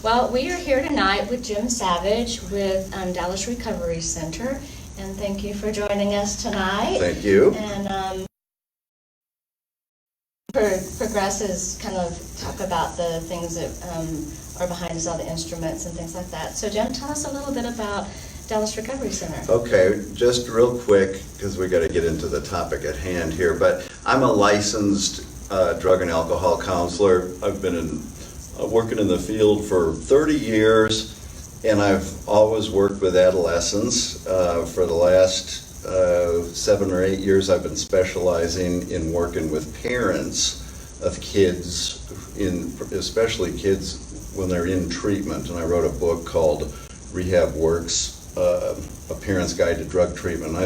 Well, we are here tonight with Jim Savage with Dallas Recovery Center, and thank you for joining us tonight. Thank you. And progresses kind of talk about the things that are behind us, all the instruments and things like that. So Jim, tell us a little bit about Dallas Recovery Center. Okay, just real quick, because we got to get into the topic at hand here, but I'm a licensed drug and alcohol counselor. I've been working in the field for 30 years, and I've always worked with adolescents. For the last 7 or 8 years, I've been specializing in working with parents of kids, especially kids when they're in treatment. And I wrote a book called Rehab Works, A Parent's Guide to Drug Treatment.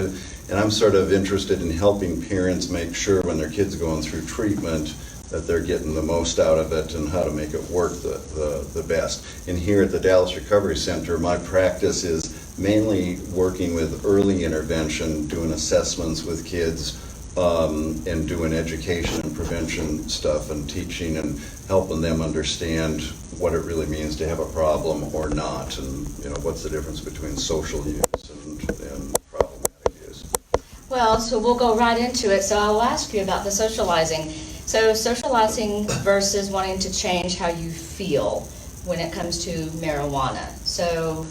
And I'm sort of interested in helping parents make sure when their kid's going through treatment that they're getting the most out of it and how to make it work the best. And here at the Dallas Recovery Center, my practice is mainly working with early intervention, doing assessments with kids, and doing education and prevention stuff and teaching and helping them understand what it really means to have a problem or not, and what's the difference between social use and problematic use. Well, so we'll go right into it. So I'll ask you about the socializing. So socializing versus wanting to change how you feel when it comes to marijuana. So.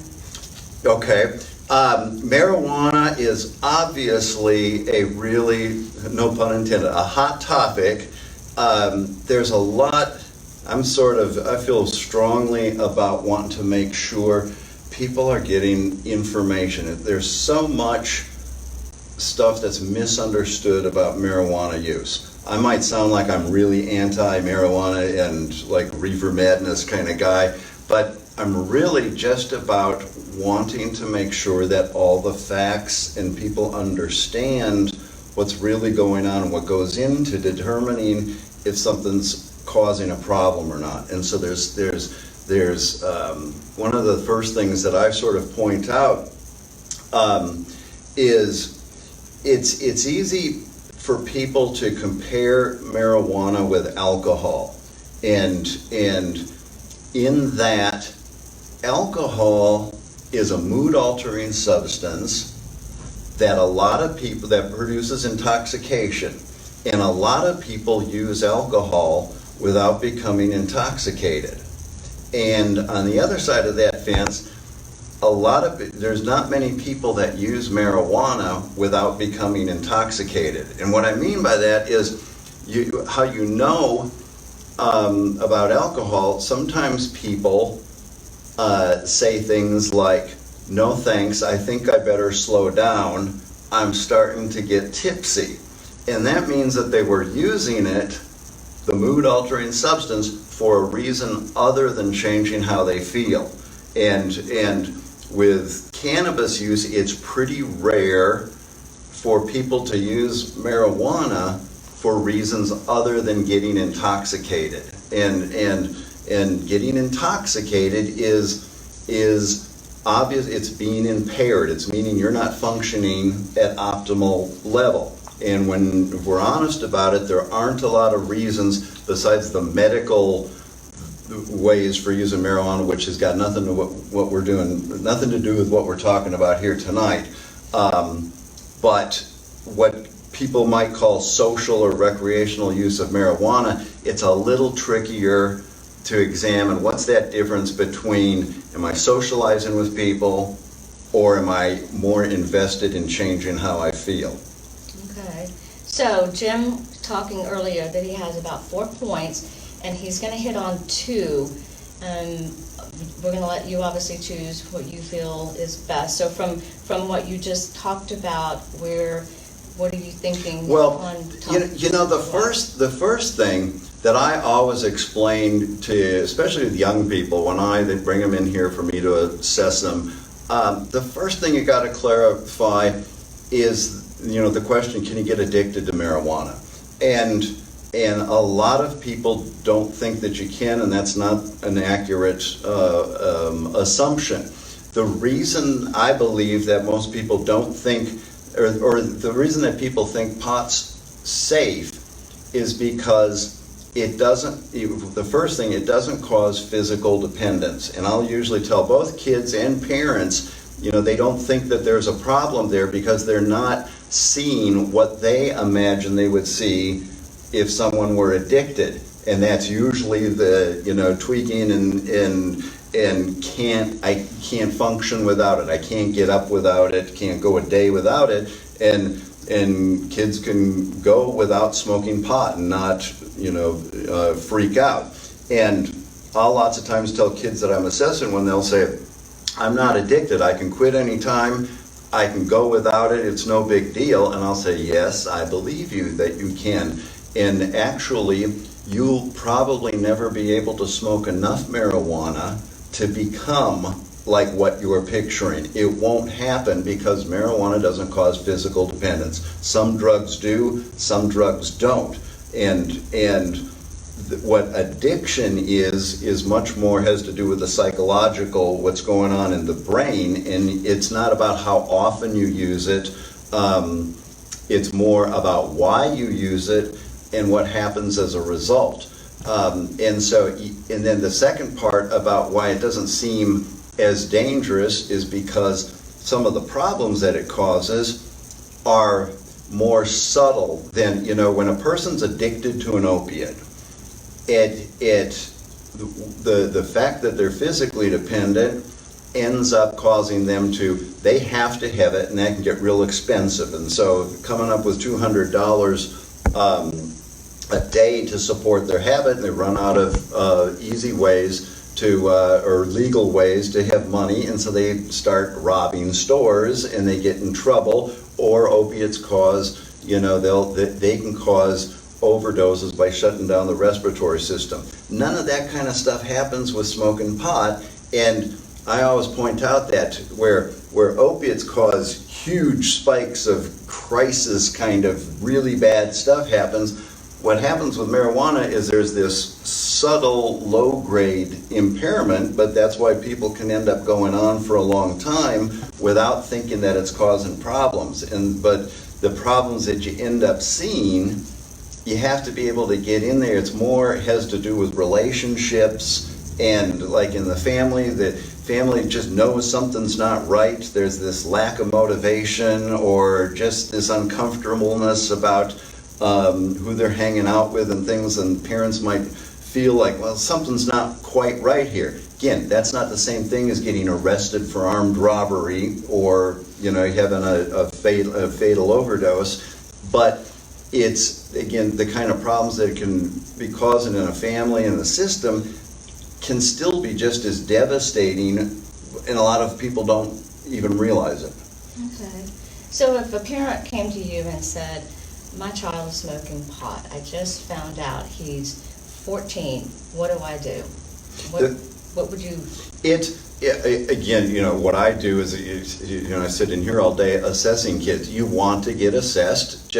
Okay. Marijuana is obviously a really, no pun intended, a hot topic. There's a lot, I feel strongly about wanting to make sure people are getting information. There's so much stuff that's misunderstood about marijuana use. I might sound like I'm really anti-marijuana and like reefer madness kind of guy, but I'm really just about wanting to make sure that all the facts and people understand what's really going on and what goes into determining if something's causing a problem or not. And so there's one of the first things that I sort of point out is it's easy for people to compare marijuana with alcohol, and in that alcohol is a mood-altering substance that a lot of people, that produces intoxication, and a lot of people use alcohol without becoming intoxicated. And on the other side of that fence, there's not many people that use marijuana without becoming intoxicated. And what I mean by that is how you know about alcohol. Sometimes people say things like, "No thanks, I think I better slow down, I'm starting to get tipsy." And that means that they were using it, the mood-altering substance, for a reason other than changing how they feel. And with cannabis use, it's pretty rare for people to use marijuana for reasons other than getting intoxicated. And getting intoxicated is obvious. It's being impaired. It's meaning you're not functioning at optimal level. And if we're honest about it, there aren't a lot of reasons besides the medical ways for using marijuana, which has got nothing to what we're doing, nothing to do with what we're talking about here tonight. But what people might call social or recreational use of marijuana, it's a little trickier to examine. What's that difference between, am I socializing with people, or am I more invested in changing how I feel? Okay. So Jim talking earlier that he has about 4 points, and he's going to hit on 2. We're going to let you obviously choose what you feel is best. So from what you just talked about, what are you thinking? Well, the first thing that I always explain to, especially with young people, when they bring them in here for me to assess them, the first thing you got to clarify is, the question, can you get addicted to marijuana? And a lot of people don't think that you can, and that's not an accurate assumption. The reason I believe that most people don't think, or the reason that people think pot's safe, is because it doesn't, the first thing, it doesn't cause physical dependence. And I'll usually tell both kids and parents, they don't think that there's a problem there because they're not seeing what they imagine they would see if someone were addicted. And that's usually the, tweaking and I can't function without it. I can't get up without it, can't go a day without it. And kids can go without smoking pot and not, freak out. And I'll lots of times tell kids that I'm assessing when they'll say, I'm not addicted, I can quit anytime, I can go without it, it's no big deal. And I'll say, yes, I believe you that you can. And actually, you'll probably never be able to smoke enough marijuana to become like what you're picturing. It won't happen because marijuana doesn't cause physical dependence. Some drugs do, some drugs don't. And what addiction is much more has to do with the psychological, what's going on in the brain, and it's not about how often you use it. It's more about why you use it and what happens as a result. And then the second part about why it doesn't seem as dangerous is because some of the problems that it causes are more subtle than, when a person's addicted to an opiate, the fact that they're physically dependent ends up causing them they have to have it, and that can get real expensive. And so coming up with $200 a day to support their habit, and they run out of easy ways or legal ways to have money, and so they start robbing stores and they get in trouble. Or opiates cause, they can cause overdoses by shutting down the respiratory system. None of that kind of stuff happens with smoking pot, and I always point out that where opiates cause huge spikes of crisis, kind of really bad stuff happens, what happens with marijuana is there's this subtle low-grade impairment, but that's why people can end up going on for a long time without thinking that it's causing problems. But the problems that you end up seeing, you have to be able to get in there. It has to do with relationships, and like in the family just knows something's not right. There's this lack of motivation or just this uncomfortableness about who they're hanging out with and things, and parents might feel like, well, something's not quite right here. Again, that's not the same thing as getting arrested for armed robbery or having a fatal overdose, but it's, again, the kind of problems that it can be causing in a family and the system can still be just as devastating, and a lot of people don't even realize it. Okay. So if a parent came to you and said, my child is smoking pot, I just found out he's 14, what do I do? What would you... Again, what I do is, I sit in here all day assessing kids. You want to get assessed.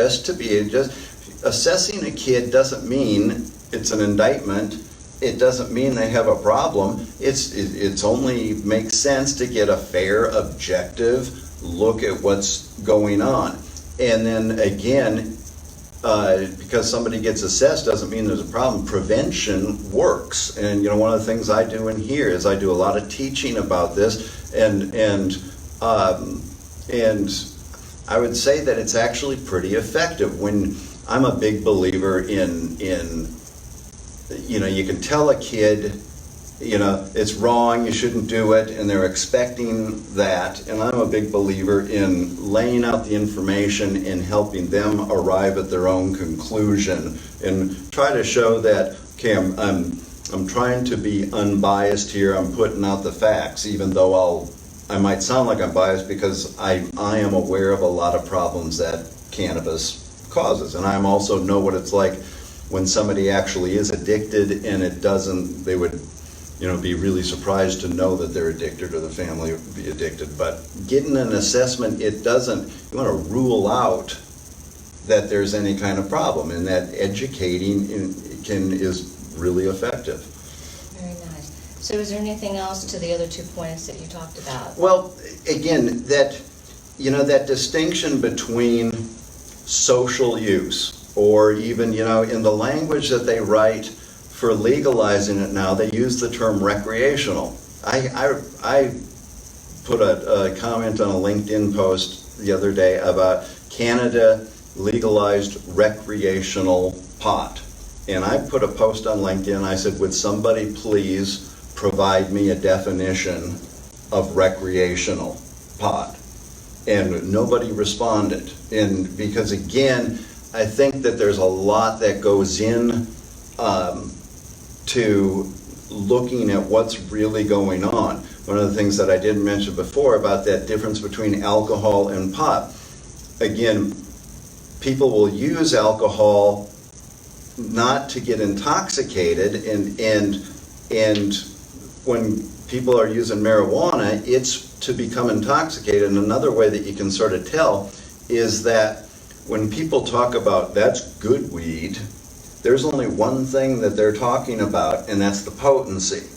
Assessing a kid doesn't mean it's an indictment. It doesn't mean they have a problem. It's only makes sense to get a fair, objective look at what's going on. And then again, because somebody gets assessed doesn't mean there's a problem. Prevention works. And one of the things I do in here is I do a lot of teaching about this, and I would say that it's actually pretty effective. When I'm a big believer in you can tell a kid it's wrong, you shouldn't do it, and they're expecting that. And I'm a big believer in laying out the information and helping them arrive at their own conclusion, and try to show that, okay, I'm trying to be unbiased here. I'm putting out the facts, even though I might sound like I'm biased, because I am aware of a lot of problems that cannabis causes, and I also know what it's like when somebody actually is addicted and it doesn't. They would be really surprised to know that they're addicted or the family would be addicted. But getting an assessment, you want to rule out that there's any kind of problem, and that educating is really effective. Very nice. So is there anything else to the other 2 points that you talked about? Well, again, that distinction between social use or even, in the language that they write for legalizing it now, they use the term recreational. I put a comment on a LinkedIn post the other day about Canada legalized recreational pot. And I put a post on LinkedIn, I said, would somebody please provide me a definition of recreational pot? And nobody responded. And because again, I think that there's a lot that goes in to looking at what's really going on. One of the things that I didn't mention before about that difference between alcohol and pot. Again, people will use alcohol not to get intoxicated, and when people are using marijuana, it's to become intoxicated. And another way that you can sort of tell is that when people talk about that's good weed, there's only one thing that they're talking about, and that's the potency.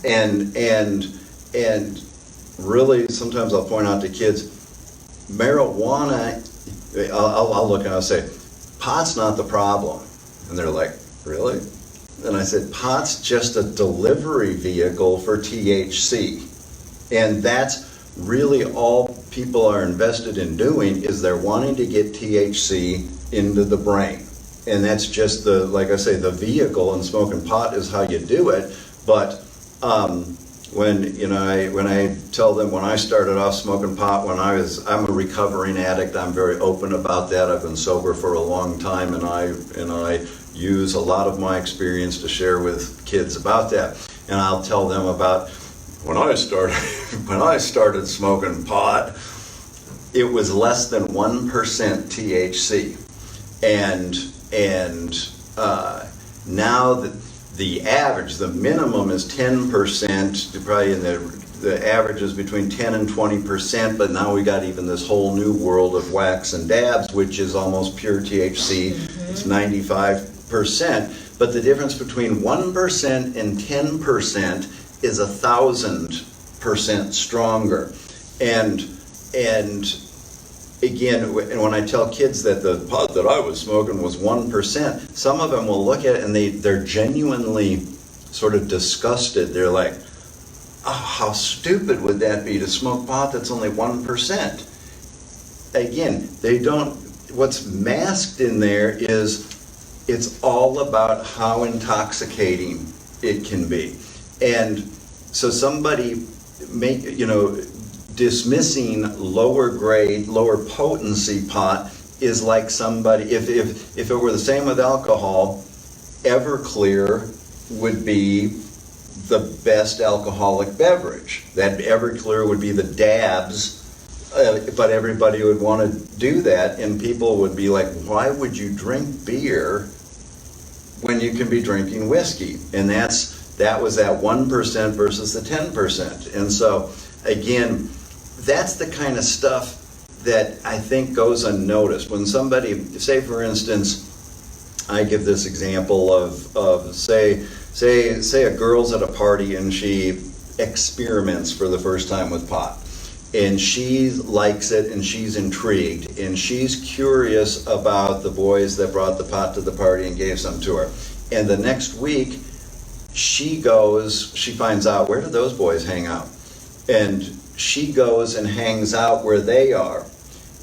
And really, sometimes I'll point out to kids, marijuana, I'll look and I'll say, pot's not the problem. And they're like, really? And I said, pot's just a delivery vehicle for THC. And that's really all people are invested in doing, is they're wanting to get THC into the brain. And that's just like I say, the vehicle, and smoking pot is how you do it. But when I tell them, when I started off smoking pot, I'm a recovering addict. I'm very open about that. I've been sober for a long time, and I use a lot of my experience to share with kids about that. And I'll tell them about when I started smoking pot, it was less than 1% THC, and now the average, the minimum is 10%, probably the average is between 10 and 20%, but now we got even this whole new world of wax and dabs, which is almost pure THC. Mm-hmm. It's 95%, but the difference between 1% and 10% is 1,000% stronger. And again, and when I tell kids that the pot that I was smoking was 1%, some of them will look at it and they're genuinely sort of disgusted. They're like, oh, how stupid would that be to smoke pot that's only 1%? Again, what's masked in there is it's all about how intoxicating it can be. And so somebody dismissing lower grade, lower potency pot is like somebody, if it were the same with alcohol, Everclear would be the best alcoholic beverage. That Everclear would be the dabs, but everybody would want to do that, and people would be like, why would you drink beer when you can be drinking whiskey? And that was that 1% versus the 10%. And so, again, that's the kind of stuff that I think goes unnoticed. When somebody, say for instance, I give this example of say a girl's at a party and she experiments for the first time with pot. And she likes it and she's intrigued and she's curious about the boys that brought the pot to the party and gave some to her. And the next week, she finds out, where do those boys hang out? And she goes and hangs out where they are.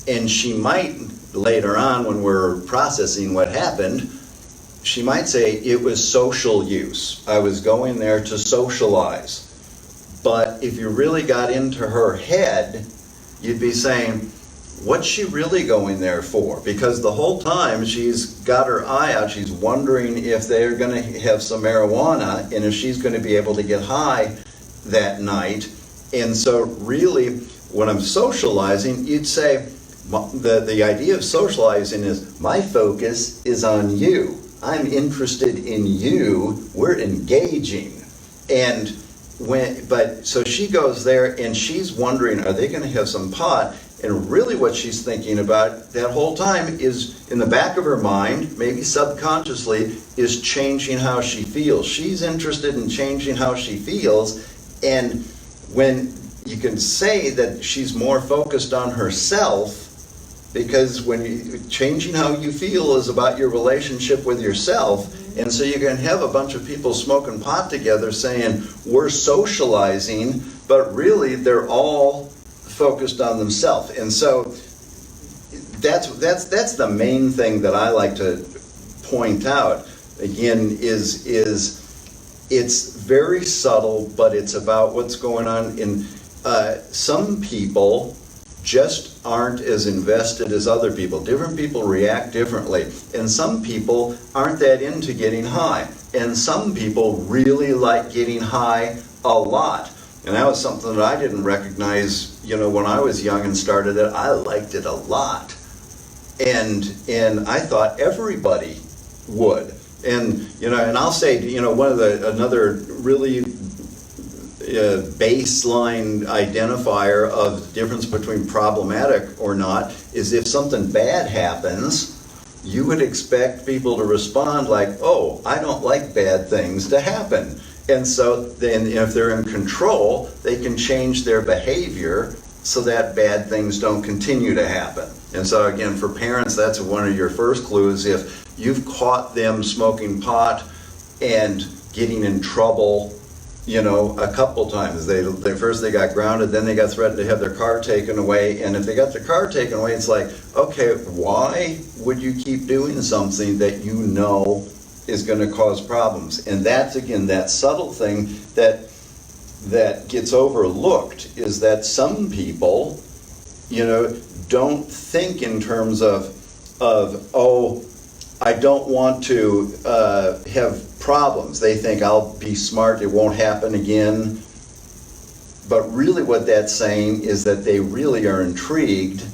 And she might, later on when we're processing what happened, she might say it was social use. I was going there to socialize. But if you really got into her head, you'd be saying, what's she really going there for? Because the whole time she's got her eye out, she's wondering if they're going to have some marijuana and if she's going to be able to get high that night. And so really, when I'm socializing, you'd say, the idea of socializing is, my focus is on you. I'm interested in you. We're engaging. So she goes there and she's wondering, are they going to have some pot? And really what she's thinking about that whole time is, in the back of her mind, maybe subconsciously, is changing how she feels. She's interested in changing how she feels. And when you can say that she's more focused on herself because changing how you feel is about your relationship with yourself. And so you can have a bunch of people smoking pot together saying we're socializing, but really they're all focused on themselves. And so that's the main thing that I like to point out. Again, is it's very subtle, but it's about what's going on in some people just aren't as invested as other people. Different people react differently. And some people aren't that into getting high. And some people really like getting high a lot. And that was something that I didn't recognize, when I was young and started it. I liked it a lot. And I thought everybody would. And, and I'll say, another really baseline identifier of the difference between problematic or not is if something bad happens, you would expect people to respond like, oh, I don't like bad things to happen. And so then if they're in control, they can change their behavior so that bad things don't continue to happen. And so again, for parents, that's one of your first clues. If you've caught them smoking pot and getting in trouble, a couple times. They first they got grounded, then they got threatened to have their car taken away. And if they got their car taken away, it's like, okay, why would you keep doing something that you know is going to cause problems? And that's, again, that subtle thing that gets overlooked is that some people, don't think in terms of oh, I don't want to have problems. They think I'll be smart, it won't happen again. But really what that's saying is that they really are intrigued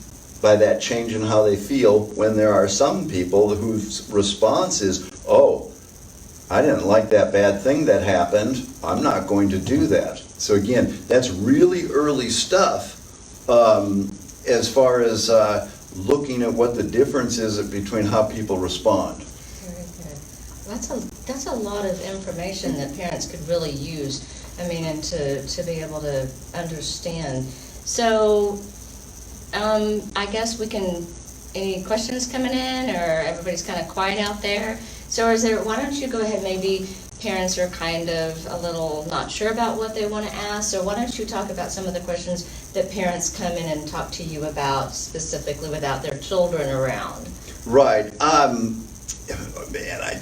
by that change in how they feel, when there are some people whose response is, oh, I didn't like that bad thing that happened, I'm not going to do that. So again, that's really early stuff as far as looking at what the difference is between how people respond. Very good. That's a lot of information that parents could really use. And to be able to understand. So, I guess we can. Any questions coming in, or everybody's kind of quiet out there? So, why don't you go ahead? Maybe parents are kind of a little not sure about what they want to ask. So, why don't you talk about some of the questions that parents come in and talk to you about specifically without their children around? Right. Man, I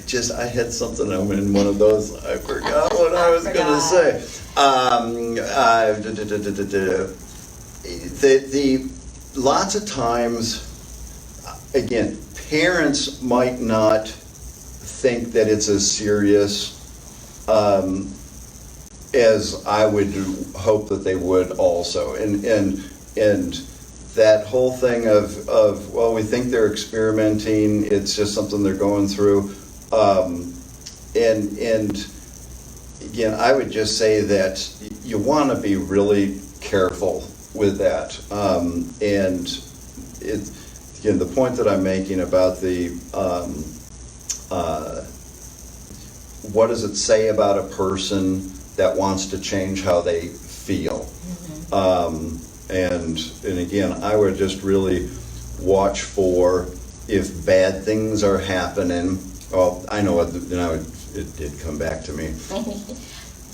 had something in one of those. I forgot what I was going to say. Lots of times, again, parents might not think that it's as serious as I would hope that they would also. And that whole thing of well, we think they're experimenting, it's just something they're going through. And again, I would just say that you want to be really careful with that. And again, the point that I'm making about the what does it say about a person that wants to change how they feel? Mm-hmm. And again, I would just really watch for if bad things are happening. Well, I know it did come back to me.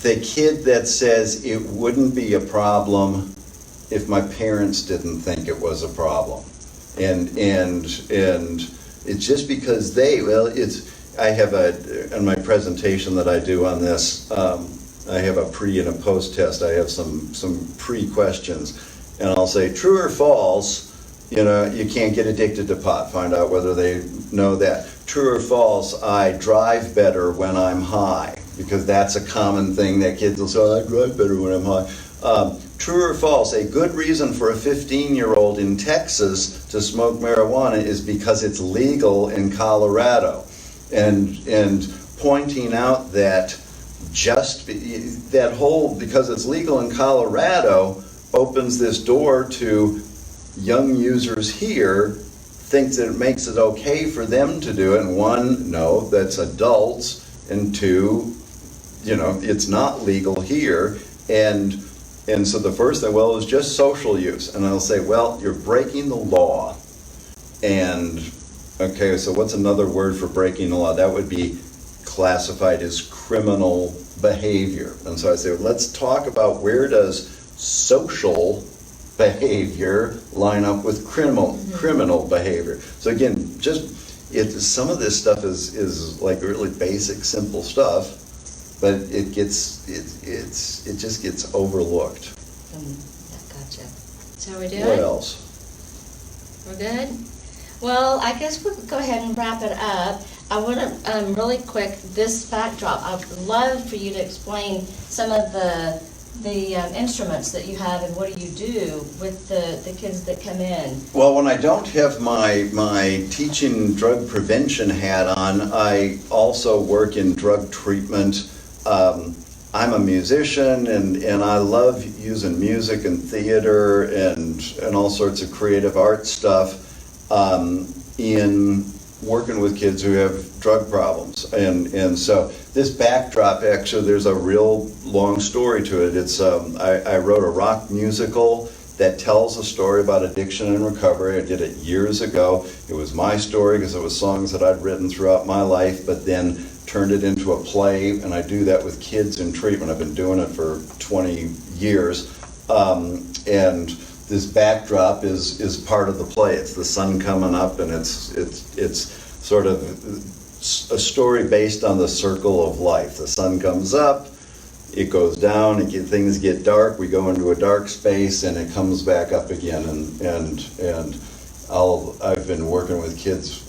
The kid that says it wouldn't be a problem if my parents didn't think it was a problem, and it's just because I have in my presentation that I do on this, I have a pre and a post test. I have some pre-questions, and I'll say true or false. You can't get addicted to pot. Find out whether they know that. True or false, I drive better when I'm high, because that's a common thing that kids will say, I drive better when I'm high. True or false, a good reason for a 15-year-old in Texas to smoke marijuana is because it's legal in Colorado. And pointing out that because it's legal in Colorado opens this door to young users here thinks that it makes it okay for them to do it. And one, no, that's adults. And two, it's not legal here. And so the first thing, well, it's just social use. And I'll say, well, you're breaking the law. And, okay, so what's another word for breaking the law? That would be classified as criminal behavior. And so I say, let's talk about where does social behavior line up with criminal behavior. So again, some of this stuff is like really basic, simple stuff, but it just gets overlooked. Gotcha. So we're doing? What else? We're good? Well, I guess we'll go ahead and wrap it up. I want to, really quick, this backdrop, I'd love for you to explain some of the instruments that you have and what do you do with the kids that come in. Well, when I don't have my teaching drug prevention hat on, I also work in drug treatment. I'm a musician and I love using music and theater and all sorts of creative art stuff in working with kids who have drug problems. And so this backdrop, actually, there's a real long story to it. It's I wrote a rock musical that tells a story about addiction and recovery. I did it years ago. It was my story because it was songs that I'd written throughout my life, but then turned it into a play, and I do that with kids in treatment. I've been doing it for 20 years. And this backdrop is part of the play. It's the sun coming up, and it's sort of a story based on the circle of life. The sun comes up, it goes down, things get dark, we go into a dark space, and it comes back up again. And I've been working with kids,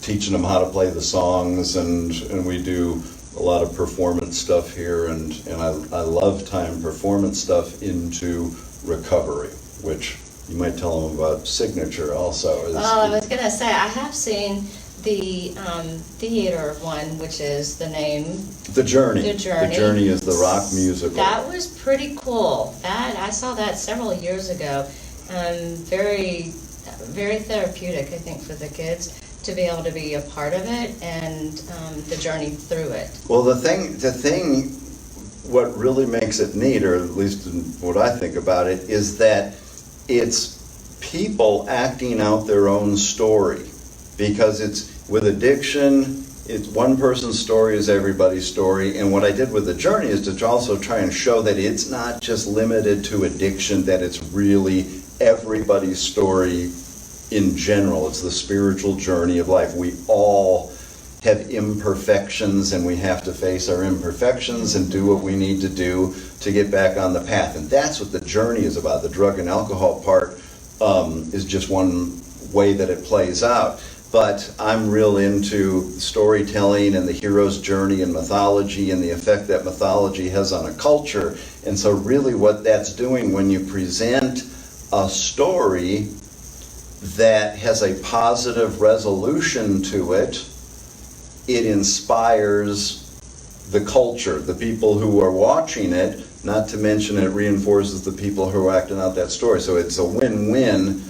teaching them how to play the songs, and we do a lot of performance stuff here, and I love tying performance stuff into recovery, which you might tell them about Signature also. Well, I was going to say, I have seen the theater one, which is the name. The Journey. The Journey. The Journey is the rock musical. That was pretty cool. I saw that several years ago. Very, very therapeutic, I think, for the kids to be able to be a part of it and the journey through it. Well, the thing, what really makes it neat, or at least what I think about it, is that it's people acting out their own story. Because it's with addiction, it's one person's story is everybody's story. And what I did with the Journey is to also try and show that it's not just limited to addiction, that it's really everybody's story in general. It's the spiritual journey of life. We all have imperfections, and we have to face our imperfections and do what we need to do to get back on the path. And that's what the Journey is about. The drug and alcohol part is just one way that it plays out. But I'm real into storytelling and the hero's journey and mythology and the effect that mythology has on a culture. And so really what that's doing when you present a story that has a positive resolution to it, it inspires the culture, the people who are watching it, not to mention it reinforces the people who are acting out that story. So it's a win-win,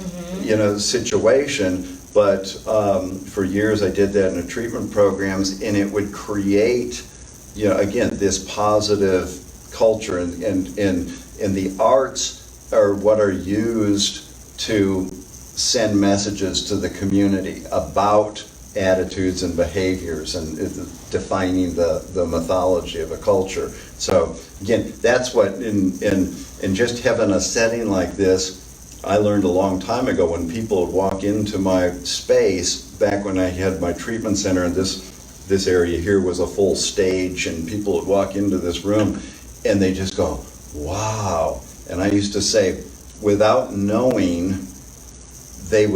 situation. But for years I did that in the treatment programs, and it would create, again, this positive culture. And the arts are what are used to send messages to the community about attitudes and behaviors and defining the mythology of a culture. So again, that's what, in just having a setting like this, I learned a long time ago when people would walk into my space, back when I had my treatment center, and this area here was a full stage, and people would walk into this room and they just go, wow. And I used to say, without knowing, they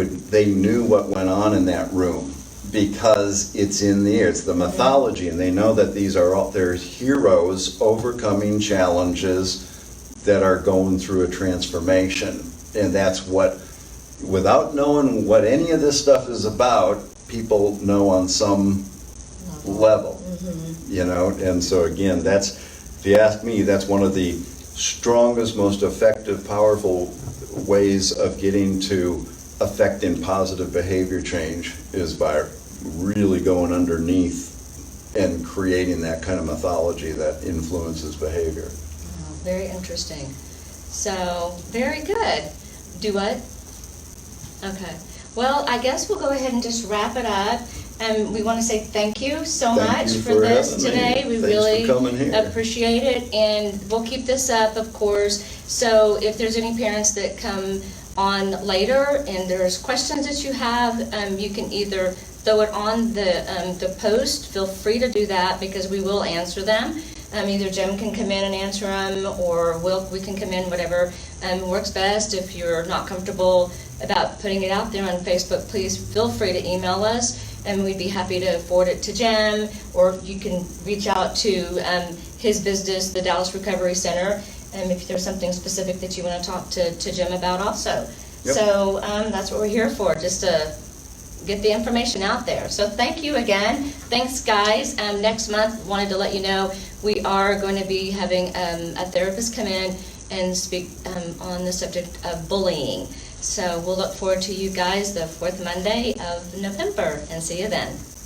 knew what went on in that room, because it's in the air, it's the mythology, and they know that these are all their heroes overcoming challenges that are going through a transformation. And that's what, without knowing what any of this stuff is about, people know on some level, and so again, if you ask me, that's one of the strongest, most effective, powerful ways of getting to affecting positive behavior change, is by really going underneath and creating that kind of mythology that influences behavior. Oh, very interesting. So, very good. Do what? Okay. Well, I guess we'll go ahead and just wrap it up. We want to say thank you so Thank much you for for this having me. today. We Thanks for really coming here. appreciate it, and we'll keep this up, of course. So if there's any parents that come on later and there's questions that you have, you can either throw it on the post. Feel free to do that because we will answer them. Either Jim can come in and answer them, or we can come in, whatever works best. If you're not comfortable about putting it out there on Facebook, please feel free to email us, and we'd be happy to forward it to Jim, or you can reach out to his business, the Dallas Recovery Center, if there's something specific that you want to talk to Jim about also. Yep. So that's what we're here for, just to get the information out there. So thank you again. Thanks, guys. Next month, wanted to let you know, we are going to be having a therapist come in and speak on the subject of bullying. So we'll look forward to you guys the fourth Monday of November, and see you then.